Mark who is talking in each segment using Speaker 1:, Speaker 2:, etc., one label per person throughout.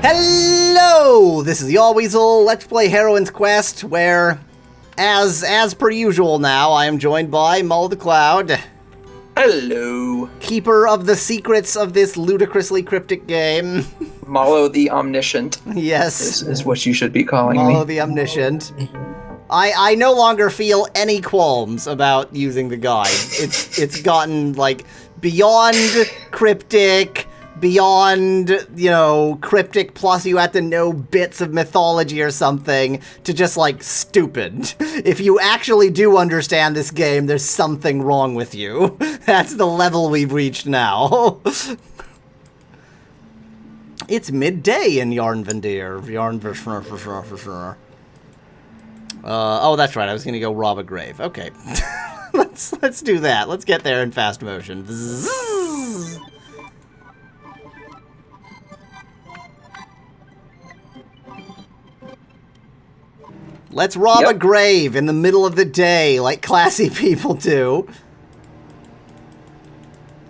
Speaker 1: Hello! This is Yahweasel. Let's play Heroine Quest, where, as per usual now, I am joined by Mull the Cloud.
Speaker 2: Hello.
Speaker 1: Keeper of the secrets of this ludicrously cryptic game.
Speaker 2: Mallow the Omniscient.
Speaker 1: Yes.
Speaker 2: Is what you should be calling me.
Speaker 1: Mallow the Omniscient. I no longer feel any qualms about using the guide. It's gotten, like, beyond cryptic, beyond, you know, cryptic plus you have to know bits of mythology or something, to just, like, stupid. If you actually do understand this game, there's something wrong with you. That's the level we've reached now. It's midday in Yarnvendir. Oh, that's right. I was gonna go rob a grave. Okay. Let's do that. Let's get there in fast motion. Bzzz. Let's rob a grave in the middle of the day, like classy people do.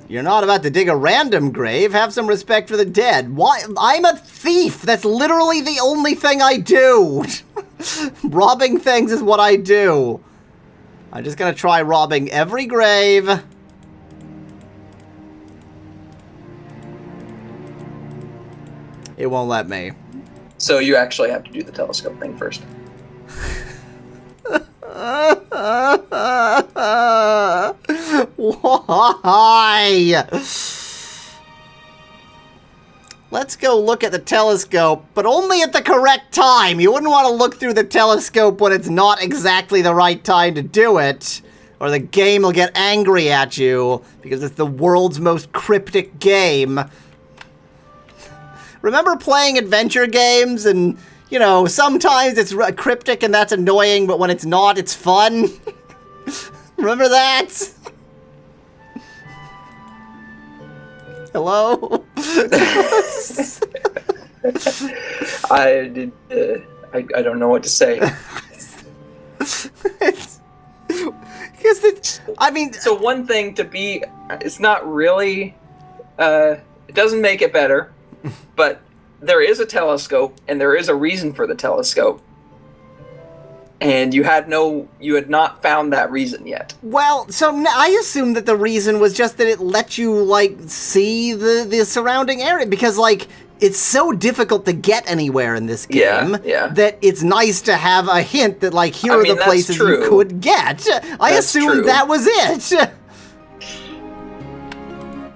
Speaker 1: You're not about to dig a random grave. Have some respect for the dead. Why? I'm a thief. That's literally the only thing I do. Robbing things is what I do. I'm just gonna try robbing every grave. It won't let me.
Speaker 2: So you actually have to do the telescope thing first.
Speaker 1: Why? Let's go look at the telescope, but only at the correct time. You wouldn't want to look through the telescope when it's not exactly the right time to do it, or the game will get angry at you, because it's the world's most cryptic game. Remember playing adventure games and, you know, sometimes it's cryptic and that's annoying, but when it's not, it's fun? Remember that? Hello?
Speaker 2: I don't know what to say.
Speaker 1: I mean...
Speaker 2: So one thing to be... It's not really... it doesn't make it better, but there is a telescope, and there is a reason for the telescope. And you had not found that reason yet.
Speaker 1: Well, so I assumed that the reason was just that it let you, like, see the surrounding area, because, like, it's so difficult to get anywhere in this game that it's nice to have a hint that, like, here are the places you could get. I assumed that was it.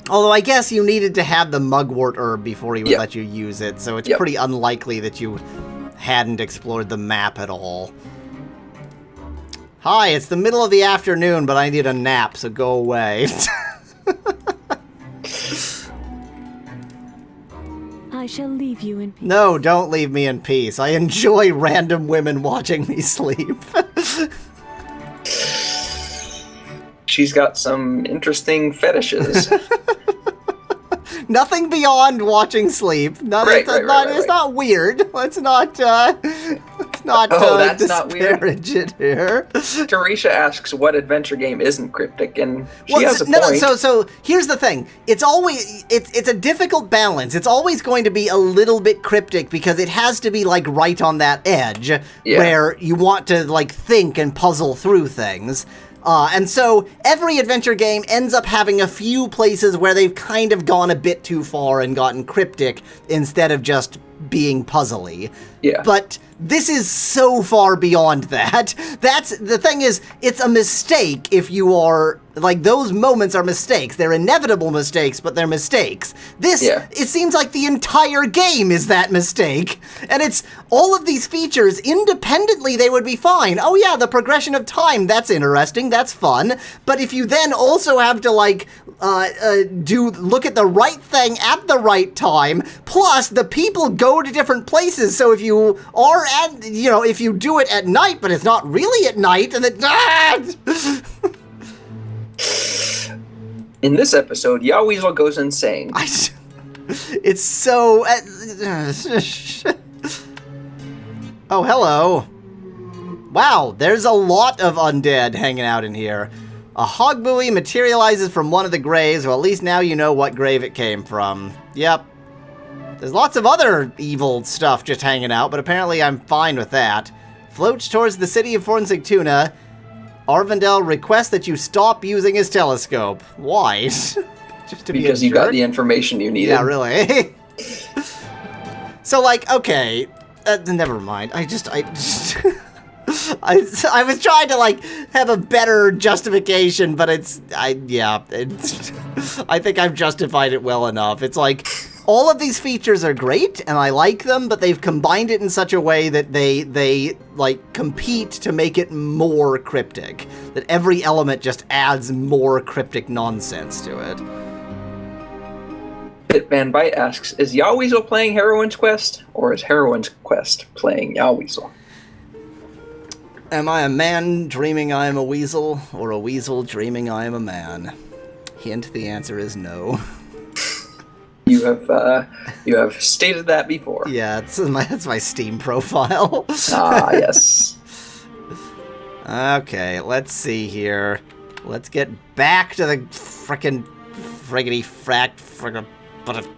Speaker 1: Although I guess you needed to have the mugwort herb before he would let you use it, so it's pretty unlikely that you hadn't explored the map at all. Hi, it's the middle of the afternoon, but I need a nap, so go away.
Speaker 3: I shall leave you in peace.
Speaker 1: No, don't leave me in peace. I enjoy random women watching me sleep.
Speaker 2: She's got some interesting fetishes.
Speaker 1: Nothing beyond watching sleep. It's not weird. Let's not disparage it here.
Speaker 2: Teresha asks what adventure game isn't cryptic, and she has a point.
Speaker 1: So here's the thing. It's always it's a difficult balance. It's always going to be a little bit cryptic because it has to be like right on that edge where you want to like think and puzzle through things. And so every adventure game ends up having a few places where they've kind of gone a bit too far and gotten cryptic instead of just being puzzly. Yeah. But this is so far beyond that. That's the thing is, it's a mistake if you are, like, those moments are mistakes. They're inevitable mistakes, but they're mistakes. This, it seems like the entire game is that mistake. And it's all of these features, independently, they would be fine. Oh yeah, the progression of time, that's interesting, that's fun. But if you then also have to, like, look at the right thing at the right time, plus the people go to different places, so if you are at, you know, if you do it at night, but it's not really at night, and then,
Speaker 2: in this episode, Yahweasel goes insane.
Speaker 1: It's so... Oh, hello. Wow, there's a lot of undead hanging out in here. A hog buoy materializes from one of the graves, well, at least now you know what grave it came from. Yep. There's lots of other evil stuff just hanging out, but apparently I'm fine with that. Floats towards the city of Fornsig Tuna. Arvindel requests that you stop using his telescope. Why? Just to be
Speaker 2: because you got the information you needed.
Speaker 1: Yeah, really. So, like, okay, never mind. I was trying to, like, have a better justification, but I think I've justified it well enough. It's like, all of these features are great, and I like them, but they've combined it in such a way that they like, compete to make it more cryptic. That every element just adds more cryptic nonsense to it.
Speaker 2: Hitman Bite asks, is Yahweasel playing Heroine's Quest, or is Heroine's Quest playing Yahweasel?
Speaker 1: Am I a man dreaming I am a weasel, or a weasel dreaming I am a man? Hint, the answer is no.
Speaker 2: You have stated that before.
Speaker 1: Yeah, that's my Steam profile.
Speaker 2: Ah, yes.
Speaker 1: Okay, let's see here. Let's get back to the frickin' friggity frack frickin'.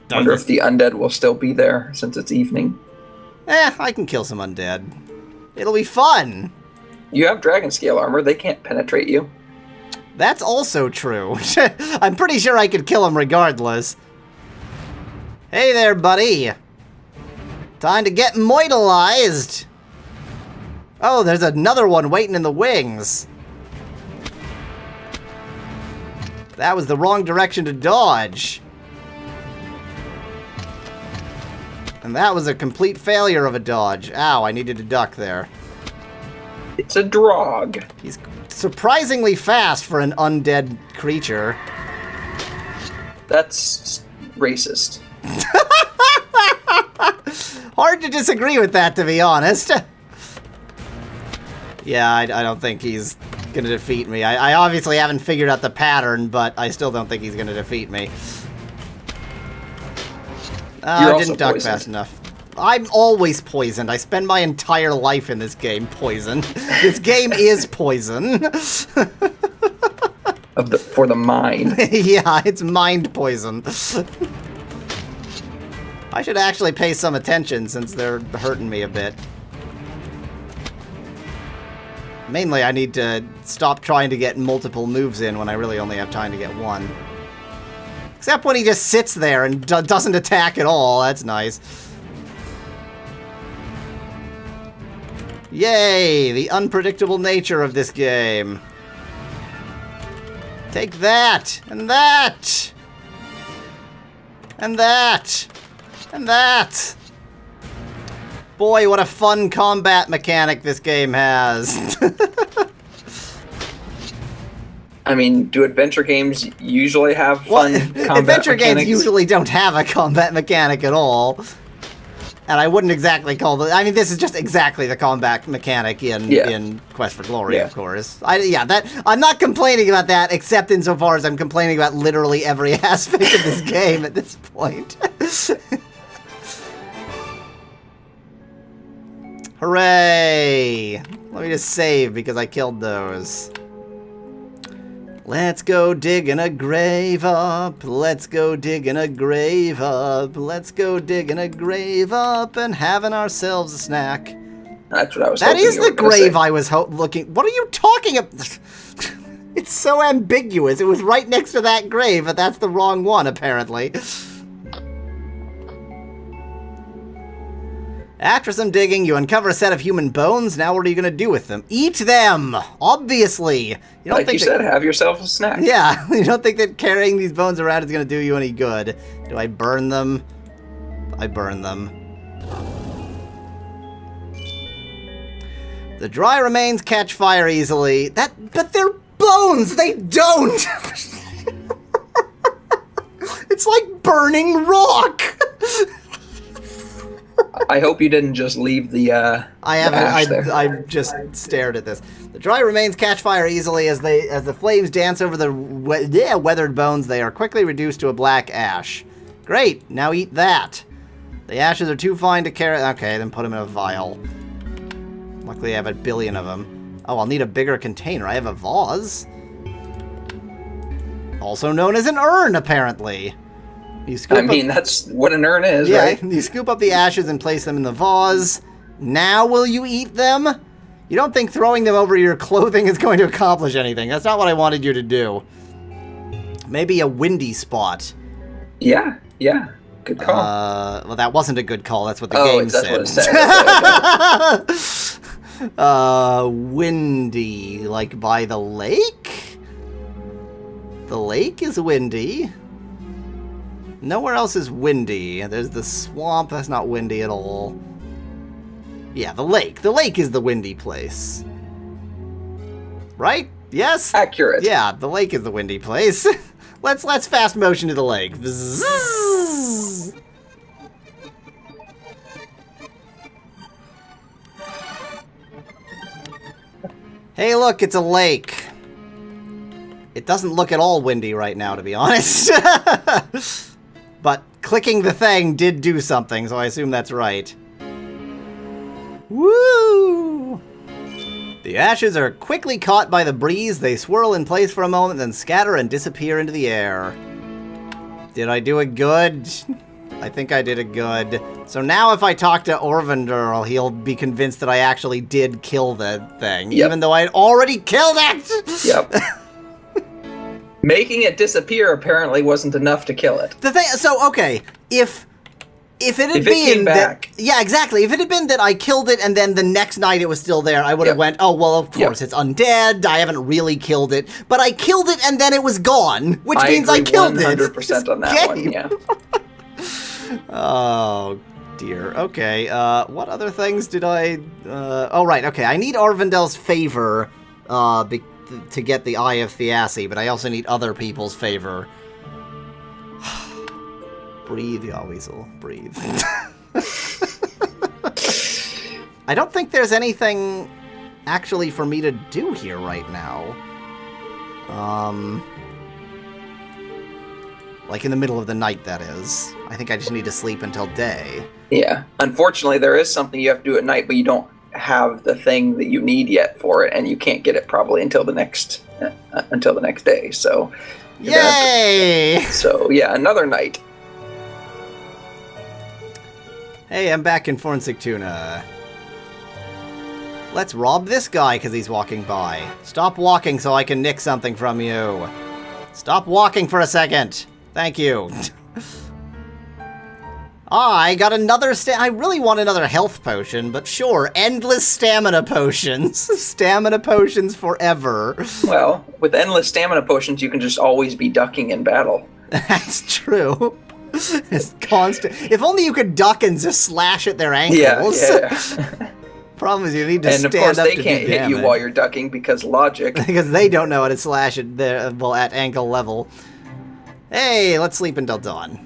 Speaker 2: Wonder if the undead will still be there since it's evening.
Speaker 1: I can kill some undead. It'll be fun.
Speaker 2: You have dragon scale armor. They can't penetrate you.
Speaker 1: That's also true. I'm pretty sure I could kill him regardless. Hey there, buddy. Time to get moitalized. Oh, there's another one waiting in the wings. That was the wrong direction to dodge. And that was a complete failure of a dodge. Ow, I needed to duck there.
Speaker 2: It's a drog.
Speaker 1: He's surprisingly fast for an undead creature.
Speaker 2: That's racist.
Speaker 1: Hard to disagree with that, to be honest. Yeah, I don't think he's gonna defeat me. I obviously haven't figured out the pattern, but I still don't think he's gonna defeat me. I didn't duck
Speaker 2: poisoned.
Speaker 1: fast enough. I'm always poisoned. I spend my entire life in this game poisoned. This game is poison.
Speaker 2: For the mind.
Speaker 1: Yeah, it's mind poison. I should actually pay some attention since they're hurting me a bit. Mainly, I need to stop trying to get multiple moves in when I really only have time to get one. Except when he just sits there and doesn't attack at all. That's nice. Yay! The unpredictable nature of this game. Take that! And that! And that! And that! Boy, what a fun combat mechanic this game has.
Speaker 2: I mean, do adventure games usually have fun combat
Speaker 1: adventure
Speaker 2: mechanics?
Speaker 1: games usually don't have a combat mechanic at all. And I wouldn't exactly call the... I mean, this is just exactly the combat mechanic in Quest for Glory, of course. I'm not complaining about that, except insofar as I'm complaining about literally every aspect of this game at this point. Hooray! Let me just save because I killed those. Let's go digging a grave up. Let's go digging a grave up. Let's go digging a grave up and having ourselves a snack.
Speaker 2: That's what I was
Speaker 1: That
Speaker 2: hoping
Speaker 1: is
Speaker 2: you were
Speaker 1: the
Speaker 2: gonna
Speaker 1: grave
Speaker 2: say.
Speaker 1: I was looking... What are you talking about? It's so ambiguous. It was right next to that grave, but that's the wrong one, apparently. After some digging, you uncover a set of human bones. Now what are you going to do with them? Eat them! Obviously! You don't
Speaker 2: Like
Speaker 1: think
Speaker 2: you said, have yourself a snack.
Speaker 1: Yeah, you don't think that carrying these bones around is going to do you any good. Do I burn them? I burn them. The dry remains catch fire easily. But they're bones! They don't! It's like burning rock!
Speaker 2: I hope you didn't just leave the ash there.
Speaker 1: I just stared at this. The dry remains catch fire easily as the flames dance over the weathered bones. They are quickly reduced to a black ash. Great, now eat that. The ashes are too fine to carry. Okay, then put them in a vial. Luckily I have 1 billion of them. Oh, I'll need a bigger container. I have a vase. Also known as an urn, apparently. You scoop
Speaker 2: I mean, that's what an urn is, right?
Speaker 1: You scoop up the ashes and place them in the vase. Now will you eat them? You don't think throwing them over your clothing is going to accomplish anything. That's not what I wanted you to do. Maybe a windy spot.
Speaker 2: Yeah. Good call.
Speaker 1: Well, that wasn't a good call. That's what the game said.
Speaker 2: What it said. Okay.
Speaker 1: Windy, like by the lake? The lake is windy. Nowhere else is windy. There's the swamp. That's not windy at all. Yeah, the lake. The lake is the windy place. Right? Yes?
Speaker 2: Accurate.
Speaker 1: Yeah, the lake is the windy place. Let's fast motion to the lake. Bzzz. Hey, look, it's a lake. It doesn't look at all windy right now, to be honest. But clicking the thing did do something, so I assume that's right. Woo! The ashes are quickly caught by the breeze. They swirl in place for a moment, then scatter and disappear into the air. Did I do it good? I think I did it good. So now if I talk to Orvandurl, he'll be convinced that I actually did kill the thing, even though I had already killed it!
Speaker 2: Yep. Making it disappear apparently wasn't enough to kill it.
Speaker 1: The thing, so okay, if it had been
Speaker 2: came back.
Speaker 1: yeah, exactly. If it had been that I killed it and then the next night it was still there, I would have went, oh well, of course it's undead. I haven't really killed it, but I killed it and then it was gone, which means I killed
Speaker 2: 100% on that one. Yeah.
Speaker 1: Oh dear. Okay. What other things did I? Oh right. Okay. I need Arvendel's favor. To get the Eye of Thiassi, but I also need other people's favor. Breathe, Yahweasel. Breathe. I don't think there's anything actually for me to do here right now. Like in the middle of the night, that is. I think I just need to sleep until day.
Speaker 2: Yeah. Unfortunately, there is something you have to do at night, but you don't have the thing that you need yet for it, and you can't get it probably until the next day. So,
Speaker 1: yay!
Speaker 2: So yeah, another night.
Speaker 1: Hey, I'm back in Fornsictuna. Let's rob this guy because he's walking by. Stop walking so I can nick something from you. Stop walking for a second. Thank you. I got another I really want another health potion, but sure, endless stamina potions. Stamina potions forever.
Speaker 2: Well, with endless stamina potions, you can just always be ducking in battle.
Speaker 1: That's true. It's constant. If only you could duck and just slash at their ankles.
Speaker 2: Yeah.
Speaker 1: Problem is you need to
Speaker 2: stand up. And of course, they can't hit you while you're ducking because logic.
Speaker 1: Because they don't know how to slash at at ankle level. Hey, let's sleep until dawn.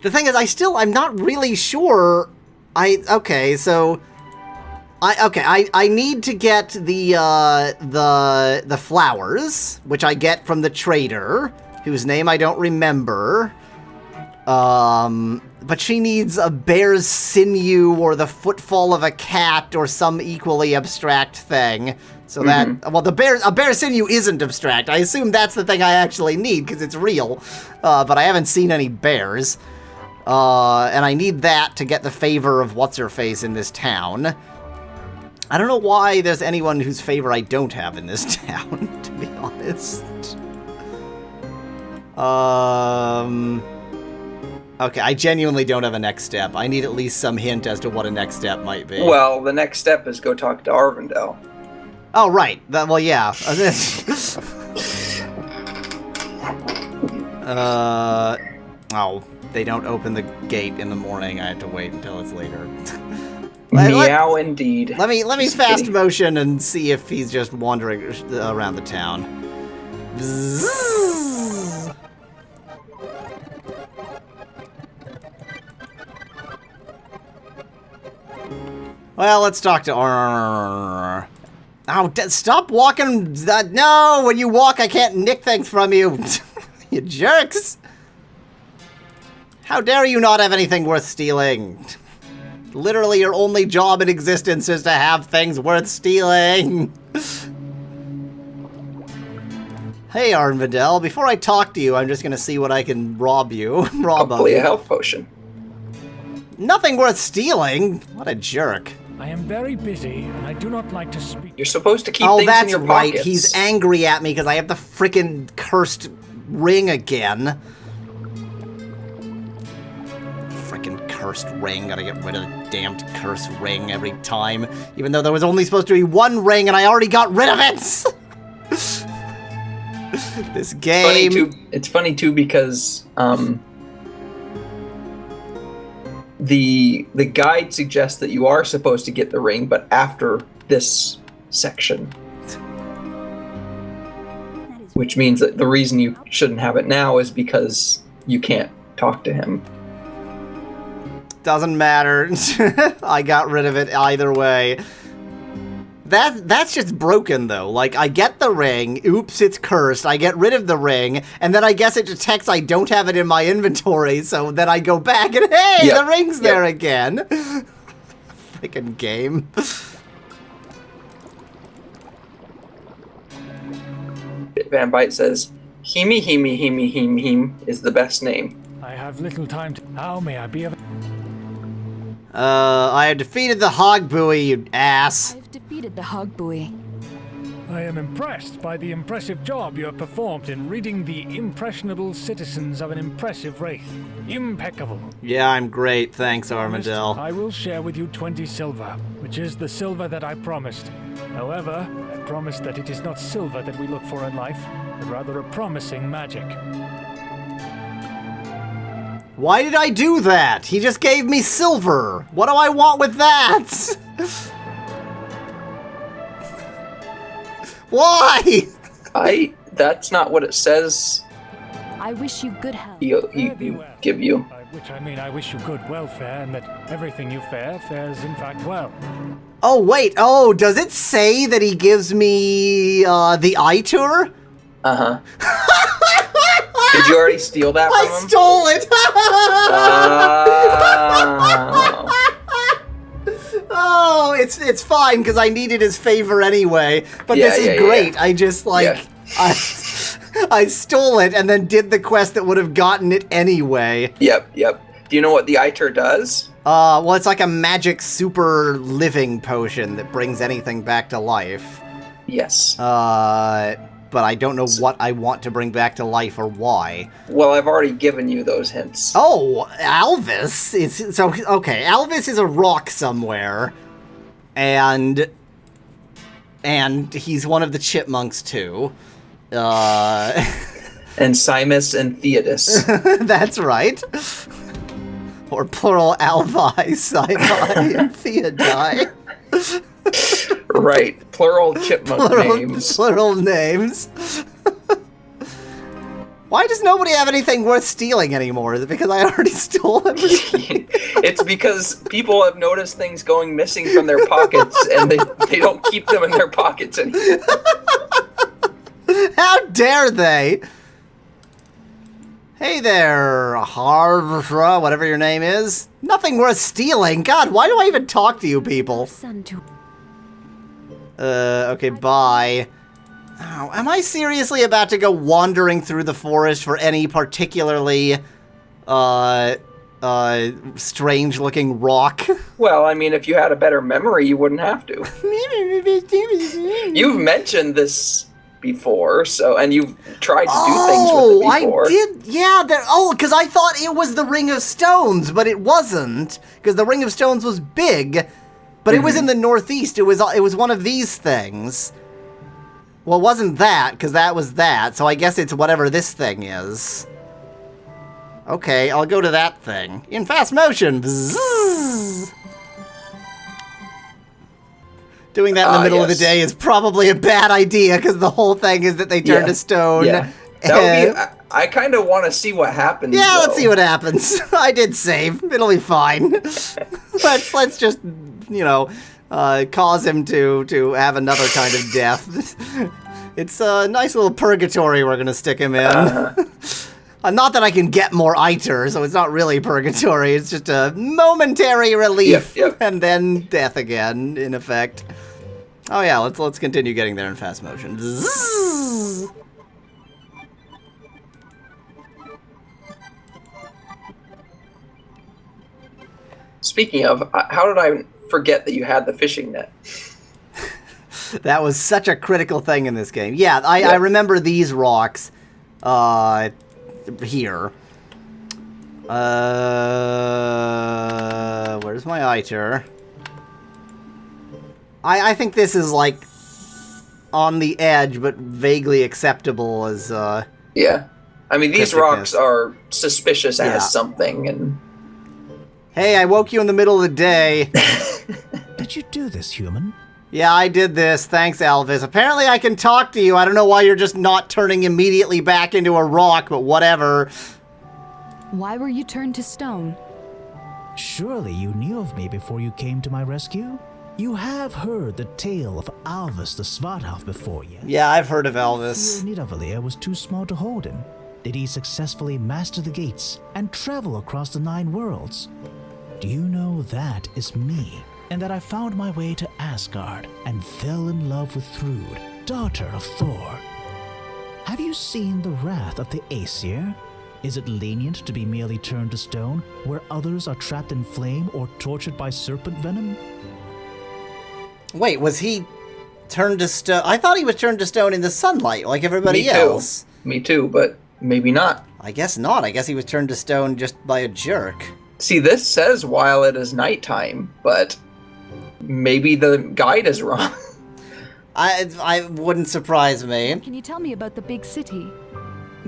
Speaker 1: The thing is, I'm not really sure. I need to get the flowers, which I get from the trader, whose name I don't remember. But she needs a bear's sinew or the footfall of a cat or some equally abstract thing. So that, well, a bear's sinew isn't abstract. I assume that's the thing I actually need because it's real. But I haven't seen any bears. And I need that to get the favor of what's-her-face in this town. I don't know why there's anyone whose favor I don't have in this town, to be honest. Okay, I genuinely don't have a next step. I need at least some hint as to what a next step might be.
Speaker 2: Well, the next step is go talk to Arvindel.
Speaker 1: Oh, right. Well, yeah. Oh, they don't open the gate in the morning. I have to wait until it's later.
Speaker 2: Meow, indeed.
Speaker 1: Let me fast motion and see if he's just wandering around the town. Bzzz. Well, let's talk to Oh, stop walking. No, when you walk, I can't nick things from you. You jerks. How dare you not have anything worth stealing? Literally, your only job in existence is to have things worth stealing. Hey, Armvidel, before I talk to you, I'm just gonna see what I can rob you.
Speaker 2: Hopefully a health potion.
Speaker 1: Nothing worth stealing. What a jerk.
Speaker 4: I am very busy, and I do not like to speak.
Speaker 2: You're supposed to keep
Speaker 1: Oh,
Speaker 2: things
Speaker 1: that's
Speaker 2: in your
Speaker 1: right.
Speaker 2: pockets.
Speaker 1: He's angry at me because I have the frickin' cursed ring again. Frickin' cursed ring. Gotta get rid of the damned cursed ring every time. Even though there was only supposed to be one ring and I already got rid of it! This game...
Speaker 2: It's funny too because the guide suggests that you are supposed to get the ring, but after this section. Which means that the reason you shouldn't have it now is because you can't talk to him.
Speaker 1: Doesn't matter. I got rid of it either way. That's just broken, though. Like, I get the ring, oops, it's cursed, I get rid of the ring, and then I guess it detects I don't have it in my inventory, so then I go back and, hey, the ring's there again. Frickin' game.
Speaker 2: Van Byte says, Himi Himi Himi Him Him is the best name.
Speaker 4: I have little time to... How may I be of...
Speaker 1: I have defeated the hog buoy, you ass.
Speaker 3: I've defeated the hog buoy.
Speaker 4: I am impressed by the impressive job you have performed in reading the impressionable citizens of an impressive wraith. Impeccable.
Speaker 1: Yeah, I'm great, thanks,
Speaker 4: Promised,
Speaker 1: Armadale.
Speaker 4: I will share with you 20 silver, which is the silver that I promised. However, I promised that it is not silver that we look for in life, but rather a promising magic.
Speaker 1: Why did I do that? He just gave me silver. What do I want with that? Why?
Speaker 2: That's not what it says
Speaker 3: I wish you good health.
Speaker 2: he give you.
Speaker 4: By which I mean I wish you good welfare, and that everything you fare fares in fact well.
Speaker 1: Oh, wait. Oh, does it say that he gives me the eye tour?
Speaker 2: Uh-huh. Did you already steal that from
Speaker 1: I
Speaker 2: him?
Speaker 1: stole it! Oh, it's fine because I needed his favor anyway. But this is great. I just I stole it and then did the quest that would have gotten it anyway.
Speaker 2: Yep. Do you know what the Iter does?
Speaker 1: Well, it's like a magic super living potion that brings anything back to life.
Speaker 2: Yes.
Speaker 1: But I don't know what I want to bring back to life or why.
Speaker 2: Well, I've already given you those hints.
Speaker 1: Oh, Alvis is so okay. Alvis is a rock somewhere, and he's one of the chipmunks too.
Speaker 2: And Simus and Theodus.
Speaker 1: That's right. Or plural Alvi, Sci-Fi, and Theodai.
Speaker 2: Right, plural chipmunk names.
Speaker 1: Plural names. Why does nobody have anything worth stealing anymore? Is it because I already stole everything?
Speaker 2: It's because people have noticed things going missing from their pockets, and they don't keep them in their pockets anymore.
Speaker 1: How dare they? Hey there, Harvra, whatever your name is. Nothing worth stealing. God, why do I even talk to you people?
Speaker 3: Son to
Speaker 1: Okay, bye. Oh, am I seriously about to go wandering through the forest for any particularly, strange-looking rock?
Speaker 2: Well, I mean, if you had a better memory, you wouldn't have to. You've mentioned this before, and you've tried to do things with it before.
Speaker 1: I did, yeah, because I thought it was the Ring of Stones, but it wasn't, because the Ring of Stones was big, but it was in the Northeast. It was one of these things. Well, it wasn't that, because that was that, so I guess it's whatever this thing is. Okay, I'll go to that thing. In fast motion. Bzzz. Doing that in the middle of the day is probably a bad idea, because the whole thing is that they turn to stone.
Speaker 2: Yeah. That would be, I kind of want to see what happens.
Speaker 1: Yeah,
Speaker 2: though.
Speaker 1: let's see what happens. I did save. It'll be fine. Let's just, cause him to have another kind of death. It's a nice little purgatory we're gonna stick him in. Not that I can get more Iter, so it's not really purgatory. It's just a momentary relief, and then death again, in effect. Oh yeah, let's continue getting there in fast motion. Zzz.
Speaker 2: speaking of, how did I forget that you had the fishing net?
Speaker 1: That was such a critical thing in this game. Yeah, I remember these rocks here. Where's my iter? I think this is, like, on the edge, but vaguely acceptable as,
Speaker 2: Yeah. I mean, these
Speaker 1: crypticness.
Speaker 2: rocks are suspicious as something, and...
Speaker 1: Hey, I woke you in the middle of the day.
Speaker 5: Did you do this, human?
Speaker 1: Yeah, I did this. Thanks, Elvis. Apparently I can talk to you. I don't know why you're just not turning immediately back into a rock, but whatever.
Speaker 3: Why were you turned to stone?
Speaker 5: Surely you knew of me before you came to my rescue? You have heard the tale of Alvis the Svartalf before, yes?
Speaker 1: Yeah, I've heard of Elvis.
Speaker 5: Your Nidavellir was too small to hold him. Did he successfully master the gates and travel across the 9 worlds? Do you know that is me, and that I found my way to Asgard and fell in love with Thrud, daughter of Thor? Have you seen the wrath of the Aesir? Is it lenient to be merely turned to stone, where others are trapped in flame or tortured by serpent venom?
Speaker 1: Wait, was he turned to stone? I thought he was turned to stone in the sunlight, like everybody else.
Speaker 2: Me too, but maybe not.
Speaker 1: I guess not. I guess he was turned to stone just by a jerk.
Speaker 2: See, this says while it is nighttime, but maybe the guide is wrong.
Speaker 1: I wouldn't surprise me.
Speaker 3: Can you tell me about the big city?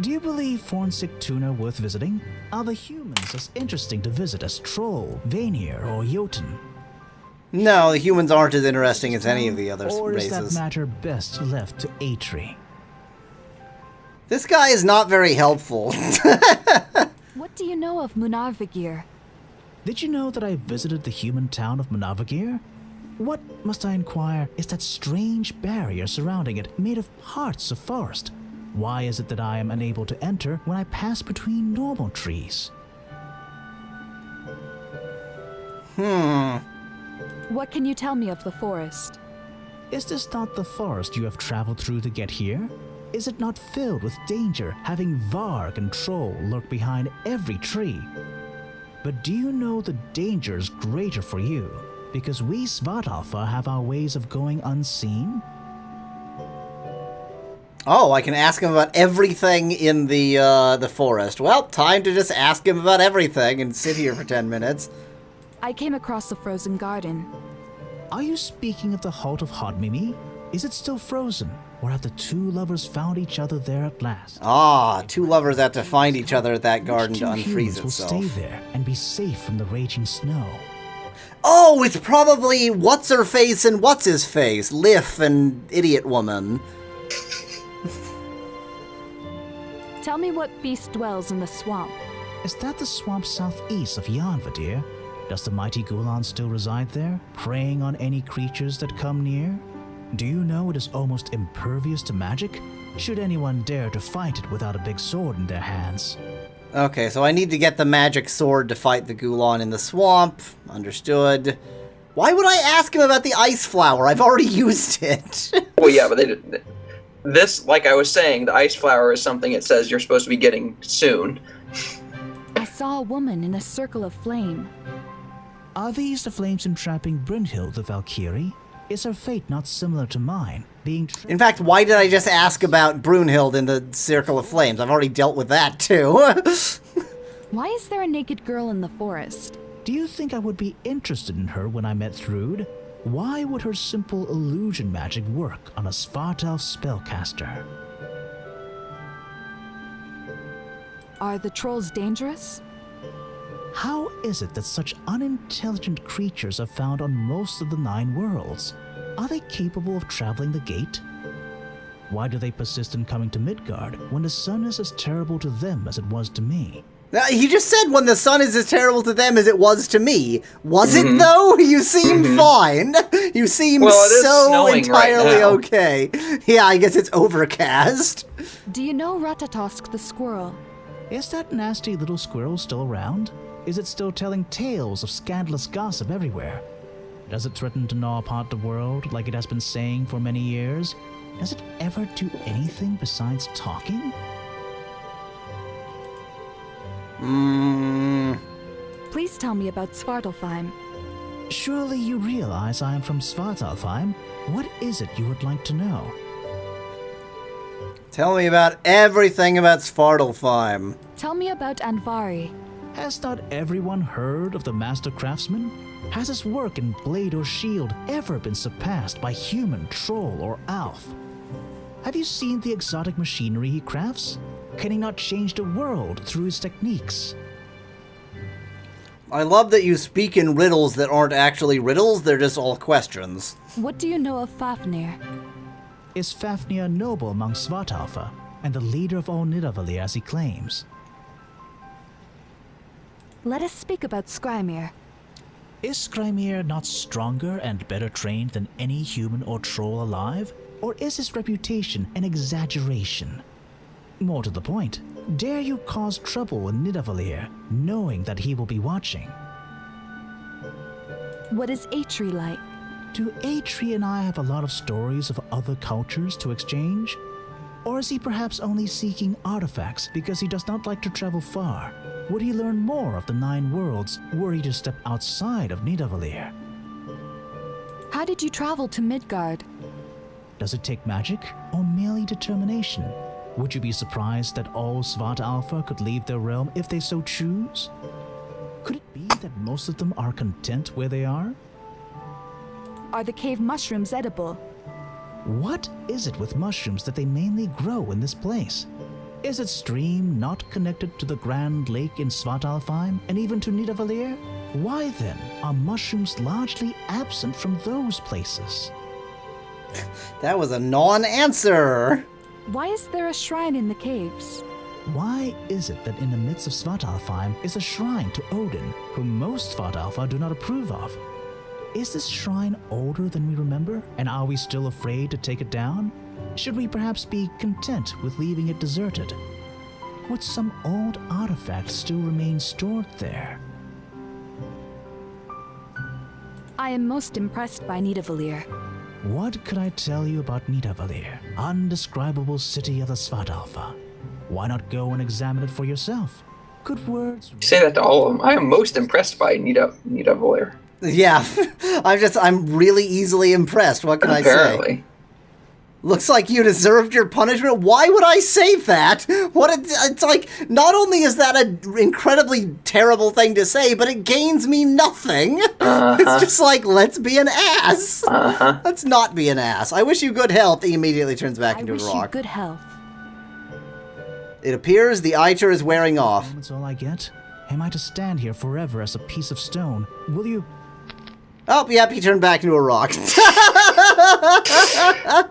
Speaker 5: Do you believe Fornsik Tuna worth visiting? Are the humans as interesting to visit as Troll, Vanir, or Jotun?
Speaker 1: No, the humans aren't as interesting as any of the other
Speaker 5: Or is
Speaker 1: races.
Speaker 5: that matter best left to Atri?
Speaker 1: This guy is not very helpful.
Speaker 3: What do you know of Munarvigir?
Speaker 5: Did you know that I visited the human town of Munavagir? What, must I inquire, is that strange barrier surrounding it made of parts of forest? Why is it that I am unable to enter when I pass between normal trees?
Speaker 3: What can you tell me of the forest?
Speaker 5: Is this not the forest you have traveled through to get here? Is it not filled with danger, having Varg and Troll lurk behind every tree? But do you know the danger is greater for you, because we Svartalfa have our ways of going unseen?
Speaker 1: Oh, I can ask him about everything in the forest. Well, time to just ask him about everything and sit here for 10 minutes.
Speaker 3: I came across the frozen garden.
Speaker 5: Are you speaking of the Halt of Hodmimi? Is it still frozen, or have the 2 lovers found each other there at last?
Speaker 1: Ah, 2 lovers have to find each other at that garden to
Speaker 5: Which 2
Speaker 1: unfreeze
Speaker 5: humans will
Speaker 1: itself.
Speaker 5: stay there and be safe from the raging snow?
Speaker 1: Oh, it's probably What's-Her-Face and What's-His-Face, Liff and Idiot Woman.
Speaker 3: Tell me what beast dwells in the swamp.
Speaker 5: Is that the swamp southeast of Yanvadir? Does the mighty Gulan still reside there, preying on any creatures that come near? Do you know it is almost impervious to magic? Should anyone dare to fight it without a big sword in their hands?
Speaker 1: Okay, so I need to get the magic sword to fight the Gulan in the swamp. Understood. Why would I ask him about the ice flower? I've already used it.
Speaker 2: Well, yeah, but they didn't. This, like I was saying, the ice flower is something it says you're supposed to be getting soon.
Speaker 3: I saw a woman in a circle of flame.
Speaker 5: Are these the flames entrapping Brynhild the Valkyrie? Is her fate not similar to mine, being
Speaker 1: In fact, why did I just ask about Brunhild in the Circle of Flames? I've already dealt with that, too.
Speaker 3: Why is there a naked girl in the forest?
Speaker 5: Do you think I would be interested in her when I met Thrud? Why would her simple illusion magic work on a Svartalf spellcaster?
Speaker 3: Are the trolls dangerous?
Speaker 5: How is it that such unintelligent creatures are found on most of the 9 worlds? Are they capable of traveling the gate? Why do they persist in coming to Midgard when the sun is as terrible to them as it was to me?
Speaker 1: He just said when the sun is as terrible to them as it was to me. Was it, though? You seem fine. You seem so
Speaker 2: snowing
Speaker 1: entirely
Speaker 2: right now.
Speaker 1: okay. Yeah, I guess it's overcast.
Speaker 3: Do you know Ratatosk the squirrel?
Speaker 5: Is that nasty little squirrel still around? Is it still telling tales of scandalous gossip everywhere? Does it threaten to gnaw apart the world like it has been saying for many years? Does it ever do anything besides talking?
Speaker 3: Please Please tell me about Svartalfheim.
Speaker 5: Surely you realize I am from Svartalfheim. What is it you would like to know?
Speaker 1: Tell me about everything about Svartalfheim.
Speaker 3: Tell me about Andvari.
Speaker 5: Has not everyone heard of the Master Craftsman? Has his work in blade or shield ever been surpassed by human, troll, or elf? Have you seen the exotic machinery he crafts? Can he not change the world through his techniques?
Speaker 1: I love that you speak in riddles that aren't actually riddles, they're just all questions.
Speaker 3: What do you know of Fafnir?
Speaker 5: Is Fafnir noble among Svartalfa, and the leader of all Nidavellir as he claims?
Speaker 3: Let us speak about Skrymir.
Speaker 5: Is Skrymir not stronger and better trained than any human or troll alive? Or is his reputation an exaggeration? More to the point, dare you cause trouble in Nidavellir, knowing that he will be watching?
Speaker 3: What is Atri like?
Speaker 5: Do Atri and I have a lot of stories of other cultures to exchange? Or is he perhaps only seeking artifacts because he does not like to travel far? Would he learn more of the 9 worlds were he to step outside of Nidavellir?
Speaker 3: How did you travel to Midgard?
Speaker 5: Does it take magic or merely determination? Would you be surprised that all Svartalfa could leave their realm if they so choose? Could it be that most of them are content where they are?
Speaker 3: Are the cave mushrooms edible?
Speaker 5: What is it with mushrooms that they mainly grow in this place? Is its stream not connected to the Grand Lake in Svartalfheim and even to Nidavellir? Why then are mushrooms largely absent from those places?
Speaker 1: That was a non-answer.
Speaker 3: Why is there a shrine in the caves?
Speaker 5: Why is it that in the midst of Svartalfheim is a shrine to Odin, whom most Svartalfa do not approve of? Is this shrine older than we remember, and are we still afraid to take it down? Should we perhaps be content with leaving it deserted? Would some old artifact still remain stored there?
Speaker 3: I am most impressed by Nidavellir.
Speaker 5: What could I tell you about Nidavellir, undescribable city of the Svartalfa? Why not go and examine it for yourself? Good words.
Speaker 2: You say that to all of them. I am most impressed by Nidavellir.
Speaker 1: Yeah, I'm really easily impressed. What can I say?
Speaker 2: Apparently.
Speaker 1: Looks like you deserved your punishment. Why would I say that? It's like, not only is that an incredibly terrible thing to say, but it gains me nothing. It's just like, let's be an ass. Let's not be an ass. I wish you good health. He immediately turns back into a rock.
Speaker 3: I wish you good health.
Speaker 1: It appears the Eiter is wearing off.
Speaker 5: That's all I get? Am I to stand here forever as a piece of stone? Will you...
Speaker 1: Oh, yep, he turned back into a rock.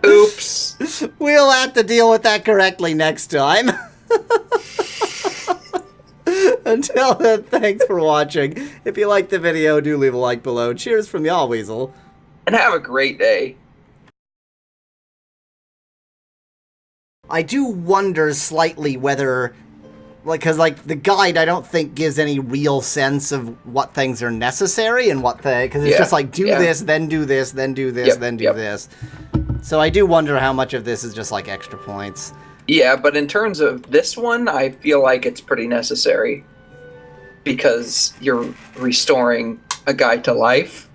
Speaker 2: Oops.
Speaker 1: We'll have to deal with that correctly next time. Until then, thanks for watching. If you liked the video, do leave a like below. Cheers from Yahweasel.
Speaker 2: And have a great day.
Speaker 1: I do wonder slightly whether... because the guide, I don't think gives any real sense of what things are necessary and what because it's just like, do this, then do this, then do this, then do this. So I do wonder how much of this is just like extra points.
Speaker 2: Yeah, but in terms of this one, I feel like it's pretty necessary. Because you're restoring a guy to life.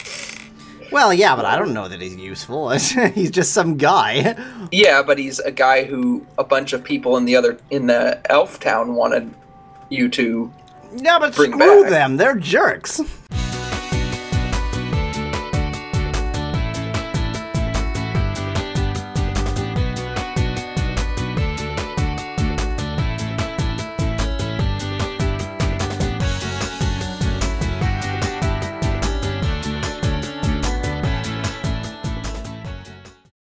Speaker 1: Well, yeah, but I don't know that he's useful. He's just some guy.
Speaker 2: Yeah, but he's a guy who a bunch of people in the elf town wanted you to
Speaker 1: Yeah, but
Speaker 2: bring
Speaker 1: screw
Speaker 2: back.
Speaker 1: them. They're jerks.